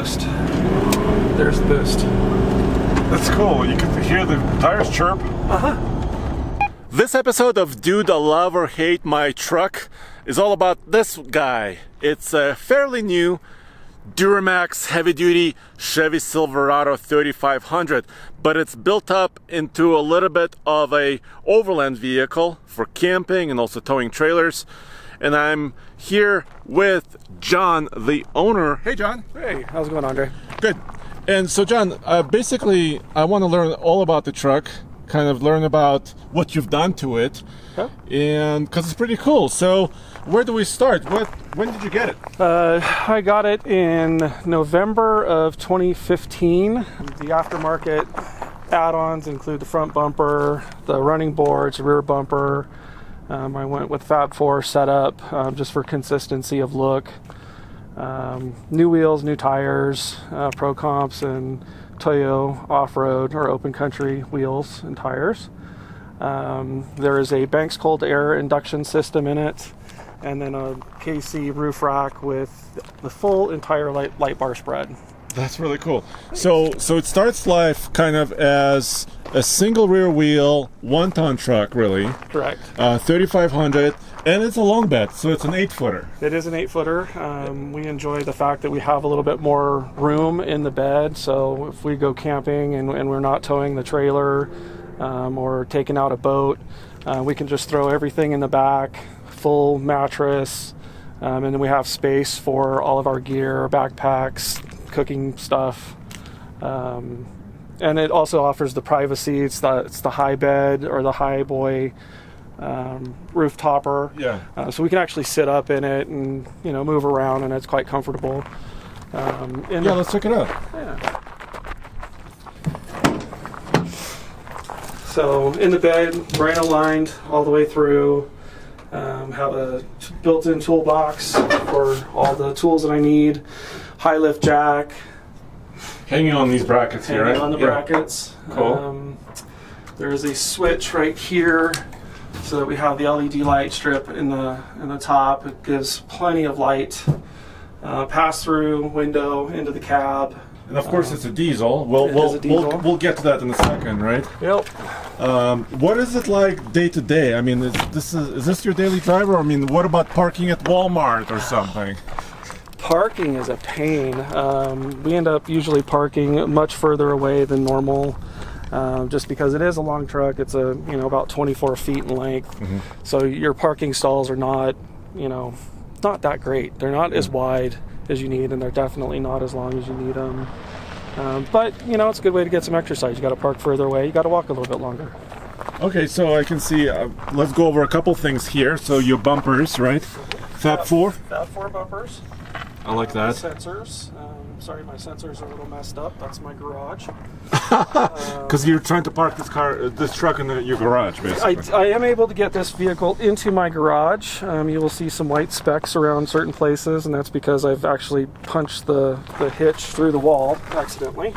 boost. There's the boost. That's cool. You can hear the tires chirp. This episode of Dude, I Love or Hate My Truck is all about this guy. It's a fairly new Duramax heavy-duty Chevy Silverado 3500, but it's built up into a little bit of a overland vehicle for camping and also towing trailers. And I'm here with John, the owner. Hey, John. Hey, how's it going, Andre? Good. And so, John, basically, I want to learn all about the truck, kind of learn about what you've done to it, and because it's pretty cool. So, where do we start? When did you get it? I got it in November of 2015. The aftermarket add-ons include the front bumper, the running boards, rear bumper. I went with Fab 4 setup just for consistency of look. New wheels, new tires, Pro Comps and Toyo off-road or open country wheels and tires. There is a Banks cold air induction system in it, and then a KC roof rack with the full entire light bar spread. That's really cool. So it starts life kind of as a single rear wheel, 1-ton truck, really. Correct. 3500, and it's a long bed, so it's an 8-footer. It is an 8-footer. We enjoy the fact that we have a little bit more room in the bed, so if we go camping and we're not towing the trailer or taking out a boat, we can just throw everything in the back, full mattress, and then we have space for all of our gear, backpacks, cooking stuff, and it also offers the privacy. It's the high bed or the high boy roof topper. Yeah. So we can actually sit up in it and move around, and it's quite comfortable. Let's check it out. Yeah. So in the bed, brain aligned all the way through. Have a built-in toolbox for all the tools that I need. High lift jack. Hanging on these brackets here, right? Hanging on the brackets. Cool. There is a switch right here, so that we have the LED light strip in the top. It gives plenty of light. Pass-through window into the cab. And of course, it's a diesel. We'll get to that in a second, right? Yep. What is it like day to day? I mean, is this your daily driver? I mean, what about parking at Walmart or something? Parking is a pain. We end up usually parking much further away than normal, just because it is a long truck. It's about 24 feet in length, so your parking stalls are not that great. They're not as wide as you need, and they're definitely not as long as you need them. But it's a good way to get some exercise. You got to park further away. You got to walk a little bit longer. Okay, so I can see. Let's go over a couple things here. So your bumpers, right? Fab 4. Fab 4 bumpers. I like that. Sensors. Sorry, my sensors are a little messed up. That's my garage. Because you're trying to park this truck in your garage, basically. I am able to get this vehicle into my garage. You will see some white specks around certain places, and that's because I've actually punched the hitch through the wall accidentally.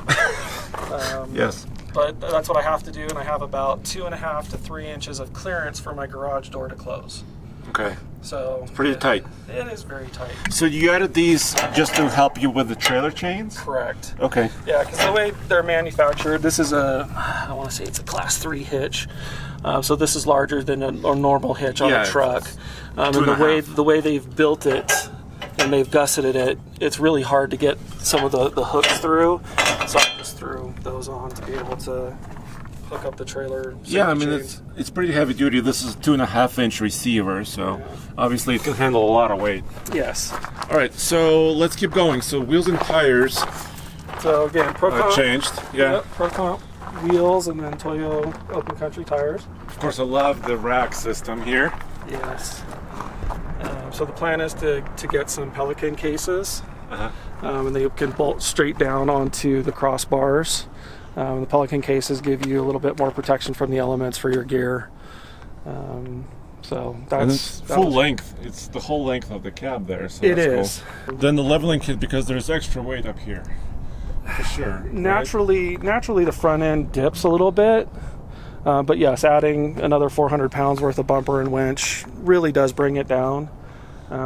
Yes. But that's what I have to do, and I have about 2.5 to 3 inches of clearance for my garage door to close. Okay. So it's pretty tight. It is very tight. So you added these just to help you with the trailer chains? Correct. Okay. Yeah, because the way they're manufactured, this is I want to say it's a Class 3 hitch. So this is larger than a normal hitch on a truck. And the way they've built it and they've gusseted it, it's really hard to get some of the hooks through. So I just threw those on to be able to hook up the trailer. Yeah, I mean, it's pretty heavy duty. This is a 2.5-inch receiver, so obviously it can handle a lot of weight. Yes. All right, so let's keep going. So wheels and tires. So again, Pro Comp changed. Yeah. Yep, Pro Comp wheels, and then Toyo open country tires. Of course, I love the rack system here. Yes. So the plan is to get some Pelican cases, and they can bolt straight down onto the crossbars. The Pelican cases give you a little bit more protection from the elements for your gear. So that's full length. It's the whole length of the cab there. So it is. Cool. Then the leveling kit, because there's extra weight up here. For sure. Naturally, the front end dips a little bit. But yes, adding another 400 pounds worth of bumper and winch really does bring it down.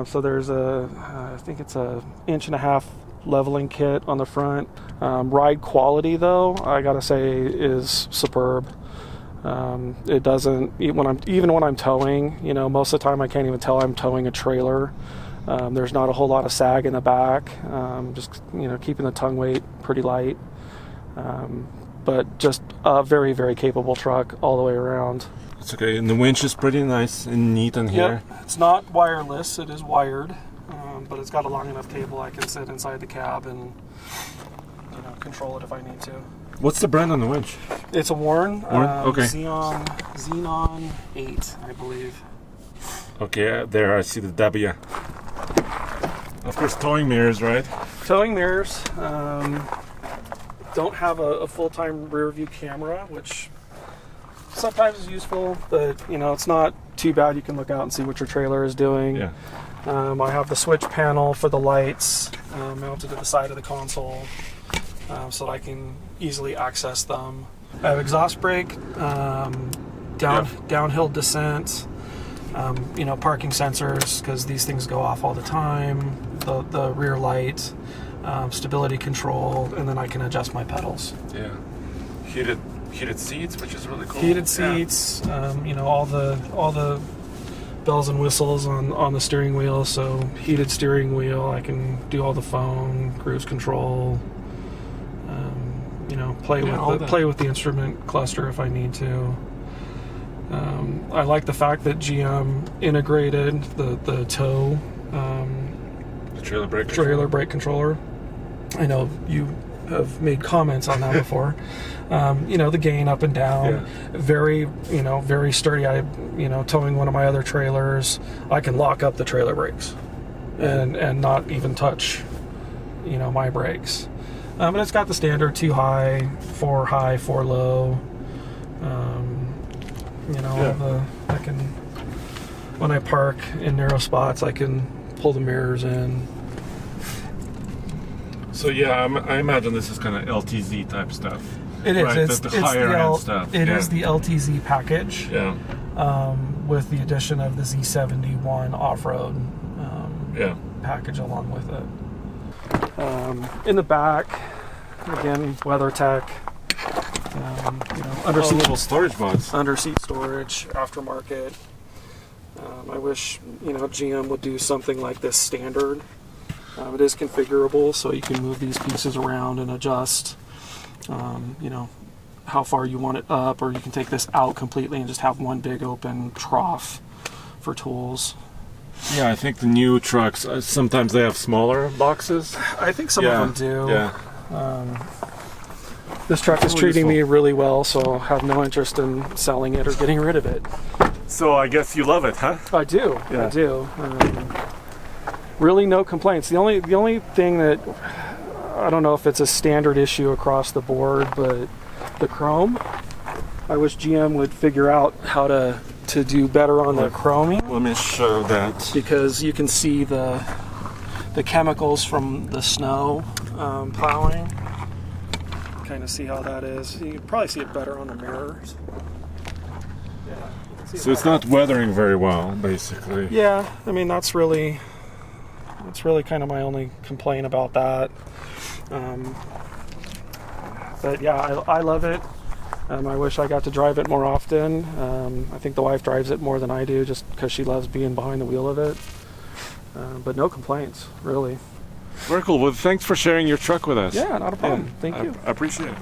So there's I think it's a 1.5 leveling kit on the front. Ride quality, though, I gotta say, is superb. It doesn't, even when I'm towing, most of the time I can't even tell I'm towing a trailer. There's not a whole lot of sag in the back, just keeping the tongue weight pretty light. But just a very, very capable truck all the way around. It's okay, and the winch is pretty nice and neat in here. Yep. It's not wireless, it is wired, but it's got a long enough cable I can sit inside the cab and control it if I need to. What's the brand on the winch? It's a Warren. Okay. Xenon 8, I believe. Okay, there I see the W. Of course, towing mirrors, right? Towing mirrors. Don't have a full-time rear view camera, which sometimes is useful, but it's not too bad. You can look out and see what your trailer is doing. Yeah. I have the switch panel for the lights mounted to the side of the console, so that I can easily access them. I have exhaust brake, downhill descent, parking sensors, because these things go off all the time, the rear light, stability control, and then I can adjust my pedals. Yeah. Heated seats, which is really cool. Heated seats, all the bells and whistles on the steering wheel. So heated steering wheel, I can do all the phone, cruise control, play with the instrument cluster if I need to. I like the fact that GM integrated the tow, the trailer brake controller. I know you have made comments on that before. The gain up and down, very sturdy. Towing one of my other trailers, I can lock up the trailer brakes and not even touch, my brakes. And it's got the standard 2 high, 4 low. I can, when I park in narrow spots, I can pull the mirrors in. So I imagine this is kind of LTZ type stuff. It is. Right? It's the higher end stuff. It is the LTZ package. Yeah. With the addition of the Z71 off-road package along with it. In the back, again, WeatherTech. Under little storage box. Under seat storage, aftermarket. I wish GM would do something like this standard. It is configurable, so you can move these pieces around and adjust, how far you want it up, or you can take this out completely and just have one big open trough for tools. Yeah, I think the new trucks, sometimes they have smaller boxes. I think some of them do. Yeah. This truck is treating me really well, so I have no interest in selling it or getting rid of it. So I guess you love it, huh? I do. Yeah. I do. Really, no complaints. The only thing that I don't know if it's a standard issue across the board, but the chrome. I wish GM would figure out how to do better on the chroming. Let me show that. Because you can see the chemicals from the snow plowing. Kind of see how that is. You can probably see it better on the mirrors. Yeah. So it's not weathering very well, basically. Yeah, I mean that's really kind of my only complaint about that. But yeah, I love it. I wish I got to drive it more often. I think the wife drives it more than I do, just because she loves being behind the wheel of it. But no complaints, really. Very cool. Well, thanks for sharing your truck with us. Yeah, not a problem. Thank you. I appreciate it.